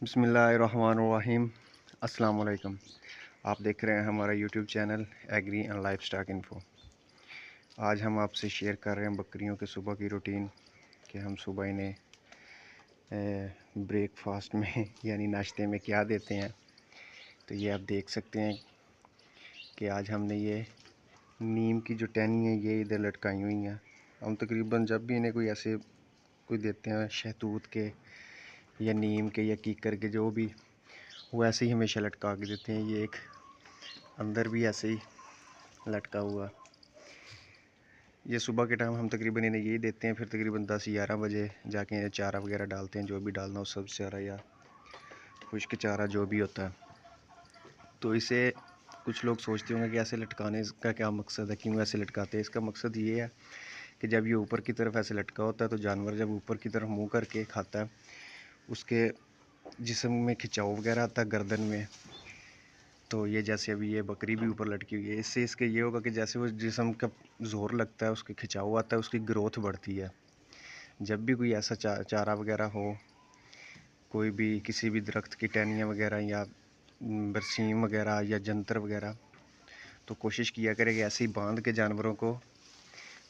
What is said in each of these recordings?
بسم اللہ الرحمن الرحیم۔ السلام علیکم۔ آپ دیکھ رہے ہیں ہمارا YouTube channel agree and life stock info. آج ہم آپ سے شیئر کر رہے ہیں بکریوں کے صبح کی روٹین کہ ہم صبح انہیں بریک فاسٹ میں یعنی ناشتے میں کیا دیتے ہیں۔ تو یہ آپ دیکھ سکتے ہیں کہ آج ہم نے یہ نیم کی جو ٹہنی ہے یہ ادھر لٹکائی ہوئی ہیں۔ ہم تقریباً جب بھی انہیں کوئی دیتے ہیں شہتوت کے یا نیم کے یا کیکر کے جو بھی، وہ ایسے ہی ہمیشہ لٹکا کے دیتے ہیں۔ یہ ایک اندر بھی ایسے ہی لٹکا ہوا۔ یہ صبح کے ٹائم ہم تقریباً انہیں یہی دیتے ہیں، پھر تقریباً 10-11 بجے جا کے انہیں چارہ وغیرہ ڈالتے ہیں، جو بھی ڈالنا ہو، سبز چارہ یا خشک چارہ جو بھی ہوتا ہے۔ تو اسے کچھ لوگ سوچتے ہوں گے کہ ایسے لٹکانے کا کیا مقصد ہے، کیوں ایسے لٹکاتے ہیں۔ اس کا مقصد یہ ہے کہ جب یہ اوپر کی طرف ایسے لٹکا ہوتا ہے تو جانور جب اوپر کی طرف منہ کر کے کھاتا ہے، اس کے جسم میں کھچاؤ وغیرہ آتا ہے گردن میں۔ تو یہ جیسے ابھی یہ بکری بھی اوپر لٹکی ہوئی ہے، اس سے اس کے یہ ہوگا کہ جیسے وہ جسم کا زور لگتا ہے، اس کے کھچاؤ آتا ہے، اس کی گروتھ بڑھتی ہے۔ جب بھی کوئی ایسا چارہ وغیرہ ہو، کوئی بھی کسی بھی درخت کی ٹہنیاں وغیرہ یا برسیم وغیرہ یا جنتر وغیرہ، تو کوشش کیا کرے کہ ایسے ہی باندھ کے جانوروں کو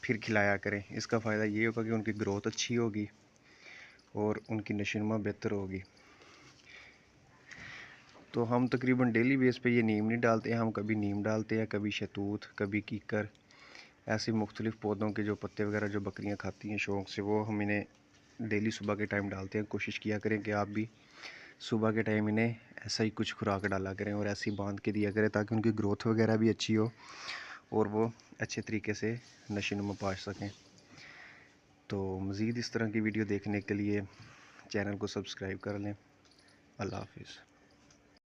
پھر کھلایا کریں۔ اس کا فائدہ یہ ہوگا کہ ان کی گروتھ اچھی ہوگی اور ان کی نشو و نما بہتر ہوگی۔ تو ہم تقریباً ڈیلی بیس پہ یہ نیم نہیں ڈالتے ہیں، ہم کبھی نیم ڈالتے ہیں، کبھی شہتوت، کبھی کیکر، ایسے مختلف پودوں کے جو پتے وغیرہ جو بکریاں کھاتی ہیں شوق سے، وہ ہم انہیں ڈیلی صبح کے ٹائم ڈالتے ہیں۔ کوشش کیا کریں کہ آپ بھی صبح کے ٹائم انہیں ایسا ہی کچھ خوراک ڈالا کریں اور ایسے ہی باندھ کے دیا کریں تاکہ ان کی گروتھ وغیرہ بھی اچھی ہو اور وہ اچھے طریقے سے نشو و نما پا سکیں۔ تو مزید اس طرح کی ویڈیو دیکھنے کے لیے چینل کو سبسکرائب کر لیں۔ اللہ حافظ۔